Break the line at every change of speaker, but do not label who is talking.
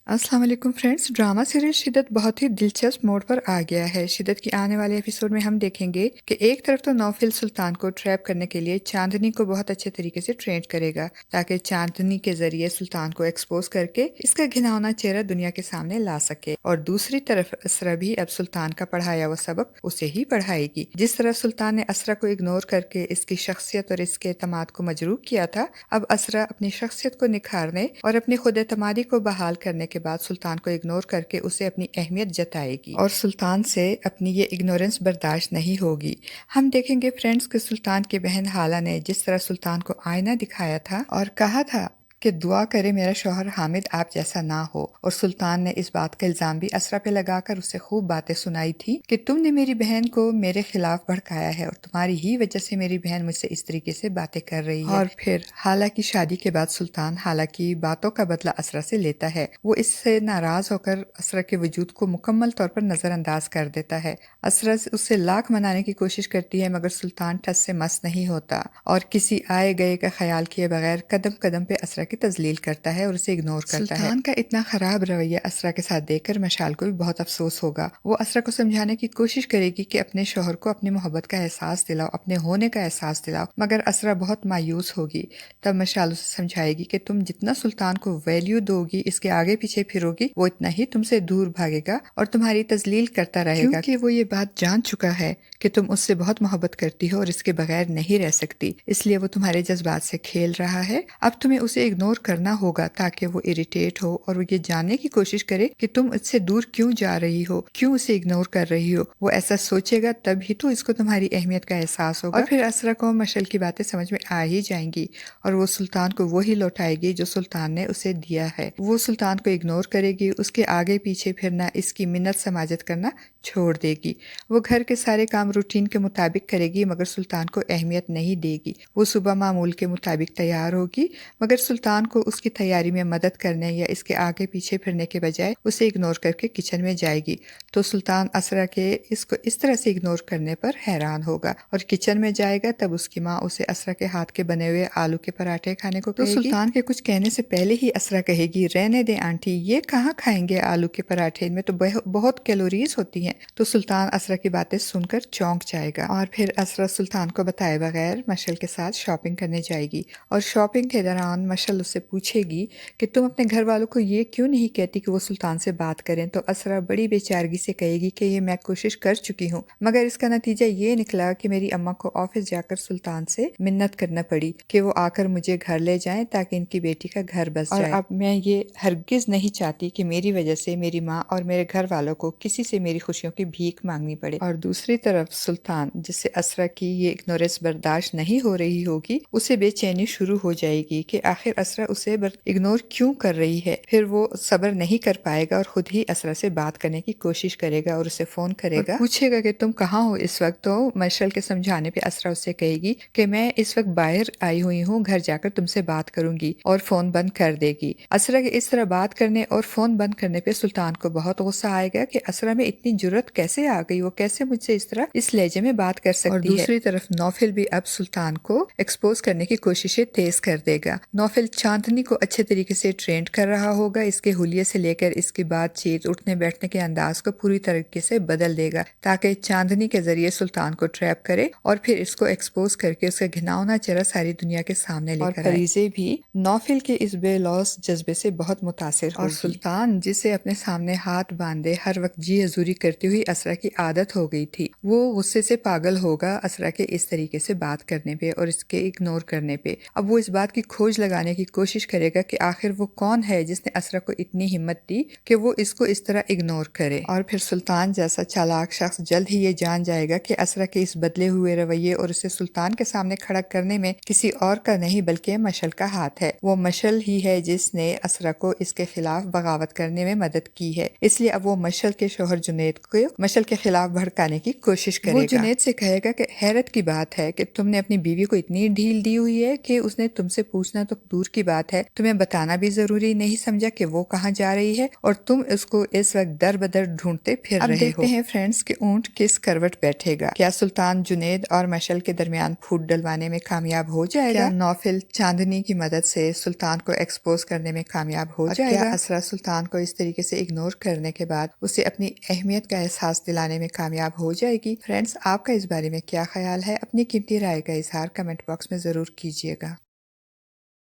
अस्सलाम वालेकुम friends. Drama serial शिद्दत बहुत ही दिलचस्प मोड़ पर आ गया है। शिद्दत की आने वाले एपिसोड में हम देखेंगे कि एक तरफ तो नौफिल सुल्तान को ट्रैप करने के लिए चांदनी को बहुत अच्छे तरीके से ट्रेन करेगा ताकि चांदनी के जरिए सुल्तान को एक्सपोज करके इसका घिनौना चेहरा दुनिया के सामने ला सके, और दूसरी तरफ असरा भी अब सुल्तान का पढ़ाया हुआ सबक उसे ही पढ़ाएगी। जिस तरह सुल्तान ने असरा को इग्नोर करके इसकी शख्सियत और इसके एतमाद को मजरूह किया था, अब असरा अपनी शख्सियत को निखारने और अपनी खुद एतमादी को बहाल करने के बाद सुल्तान को इग्नोर करके उसे अपनी अहमियत जताएगी और सुल्तान से अपनी ये इग्नोरेंस बर्दाश्त नहीं होगी। हम देखेंगे फ्रेंड्स कि सुल्तान की बहन हाला ने जिस तरह सुल्तान को आईना दिखाया था और कहा था कि दुआ करे मेरा शौहर हामिद आप जैसा ना हो, और सुल्तान ने इस बात का इल्जाम भी असरा पे लगाकर उसे खूब बातें सुनाई थी कि तुमने मेरी बहन को मेरे खिलाफ भड़काया है और तुम्हारी ही वजह से मेरी बहन मुझसे इस तरीके से बातें कर रही है। और फिर हाला की शादी के बाद सुल्तान हाला की बातों का बदला असरा से लेता है। वो इससे नाराज होकर असरा के वजूद को मुकम्मल तौर पर नजरअंदाज कर देता है। असरा उसे लाख मनाने की कोशिश करती है मगर सुल्तान ठस से मस नहीं होता और किसी आए गए का ख्याल किए बगैर कदम कदम पे असरा की तजलील करता है और उसे इग्नोर करता है। सुल्तान का इतना खराब रवैया असरा के साथ देखकर मशाल को भी बहुत अफसोस होगा। वो असरा को समझाने की कोशिश करेगी कि अपने शौहर को अपनी मोहब्बत का एहसास दिलाओ, अपने होने का एहसास दिलाओ, मगर असरा बहुत मायूस होगी। तब मशाल उसे समझाएगी कि तुम जितना सुल्तान को वैल्यू दोगी, इसके आगे पीछे फिरोगी, वो इतना ही तुमसे दूर भागेगा और तुम्हारी तजलील करता रहेगा, क्योंकि वो ये बात जान चुका है कि तुम उससे बहुत मोहब्बत करती हो और इसके बगैर नहीं रह सकती। इसलिए वो तुम्हारे जज्बात से खेल रहा है। अब तुम्हें उसे इग्नोर करना होगा ताकि वो इरिटेट हो और वो ये जानने की कोशिश करे कि तुम उससे दूर क्यों जा रही हो, क्यों उसे इग्नोर कर रही हो। वो ऐसा सोचेगा तभी तो इसको तुम्हारी अहमियत का एहसास होगा और फिर असरा को मशल की बातें समझ में आ ही जाएंगी और वो सुल्तान को वही लौटाएगी जो सुल्तान ने उसे दिया है। वो सुल्तान को इग्नोर करेगी, उसके आगे पीछे फिरना, इसकी मिन्नत समाजत करना छोड़ देगी। वो घर के सारे काम रूटीन के मुताबिक करेगी मगर सुल्तान को अहमियत नहीं देगी। वो सुबह मामूल के मुताबिक तैयार होगी मगर सुल्तान को उसकी तैयारी में मदद करने या इसके आगे पीछे फिरने के बजाय उसे इग्नोर करके किचन में जाएगी। तो सुल्तान असरा के इसको इस तरह से इग्नोर करने पर हैरान होगा और किचन में जाएगा। तब उसकी माँ उसे असरा के हाथ के बने हुए आलू के पराठे खाने को कहेगी। तो सुल्तान के कुछ कहने से पहले ही असरा कहेगी, रहने दे आंटी, ये कहाँ खाएंगे आलू के पराठे, इनमें तो बहुत कैलोरीज होती हैं। तो सुल्तान असरा की बातें सुनकर चौंक जाएगा और फिर असरा सुल्तान को बताए बगैर मशल के साथ शॉपिंग करने जाएगी और शॉपिंग के दौरान मशल उससे पूछेगी कि तुम अपने घर वालों को ये क्यों नहीं कहती कि वो सुल्तान से बात करें। तो असरा बड़ी बेचारगी से कहेगी कि ये मैं कोशिश कर चुकी हूँ मगर इसका नतीजा ये निकला कि मेरी अम्मा को ऑफिस जाकर सुल्तान से मिन्नत करना पड़ी कि वो आकर मुझे घर ले जाएं ताकि इनकी बेटी का घर बस जाए। और अब मैं ये हरगिज नहीं चाहती कि मेरी वजह से मेरी माँ और मेरे घर वालों को किसी से मेरी खुशियों की भीख मांगनी पड़े। और दूसरी तरफ सुल्तान, जिससे असरा की ये इग्नोरेंस बर्दाश्त नहीं हो रही होगी, उसे बेचैनी शुरू हो जाएगी कि आखिर असरा उसे इग्नोर क्यों कर रही है। फिर वो सब्र नहीं कर पाएगा और खुद ही असरा से बात करने की कोशिश करेगा और उसे फोन करेगा और पूछेगा कि तुम कहाँ हो इस वक्त। तो मशल के समझाने पे असरा उससे कहेगी कि मैं इस वक्त बाहर आई हुई हूँ, घर जाकर तुमसे बात करूंगी, और फोन बंद कर देगी। असरा के इस तरह बात करने और फोन बंद करने पे सुल्तान को बहुत गुस्सा आएगा कि असरा में इतनी जुर्रत कैसे आ गई, वो कैसे मुझसे इस तरह इस लहजे में बात कर सकती है। और दूसरी तरफ नौफिल भी अब सुल्तान को एक्सपोज करने की कोशिशें तेज कर देगा। नौफिल चांदनी को अच्छे तरीके से ट्रेन कर रहा होगा, इसके हुलिये से लेकर इसकी बातचीत, उठने बैठने के अंदाज को पूरी तरीके से बदल देगा ताकि चांदनी के जरिए सुल्तान को ट्रैप करे और फिर इसको एक्सपोज करके उसका घिनौना चेहरा सारी दुनिया के सामने लेकर आए। फरीजे भी नौफिल के इस बेलौस जज्बे से बहुत मुतासिर और सुल्तान, जिसे अपने सामने हाथ बांधे हर वक्त जी हजूरी करती हुई असरा की आदत हो गई थी, वो गुस्से से पागल होगा असरा के इस तरीके से बात करने पे और इसके इग्नोर करने पे। अब वो इस बात की खोज लगाने की कोशिश करेगा कि आखिर वो कौन है जिसने असरा को इतनी हिम्मत दी कि वो इसको इस तरह इग्नोर करे। और फिर सुल्तान जैसा चालाक शख्स जल्द ही ये जान जाएगा कि असरा के इस बदले हुए रवैये और उसे सुल्तान के सामने खड़ा करने में किसी और का नहीं बल्कि मशल का हाथ है। वो मशल ही है जिसने असरा को इसके खिलाफ बगावत करने में मदद की है। इसलिए अब वो मशल के शोहर जुनैद को मशल के खिलाफ भड़काने की कोशिश करेगा। वो जुनैद से कहेगा कि हैरत की बात है कि तुमने अपनी बीवी को इतनी ढील दी हुई है कि उसने तुमसे पूछना तो दूर की बात है, तुम्हें बताना भी जरूरी नहीं समझा कि वो कहाँ जा रही है और तुम उसको इस वक्त दर बदर ढूंढते फिर रहे हो। अब देखते हैं फ्रेंड्स कि ऊंट किस करवट बैठेगा। क्या सुल्तान जुनेद और मशल के दरमियान फूट डलवाने में कामयाब हो जाएगा? क्या नौफिल चांदनी की मदद से सुल्तान को एक्सपोज करने में कामयाब हो जाएगा? क्या असरा सुल्तान को इस तरीके से इग्नोर करने के बाद उसे अपनी अहमियत का एहसास दिलाने में कामयाब हो जाएगी? फ्रेंड्स, आपका इस बारे में क्या ख्याल है? अपनी कीमती राय का इजहार कमेंट बॉक्स में जरूर कीजिएगा।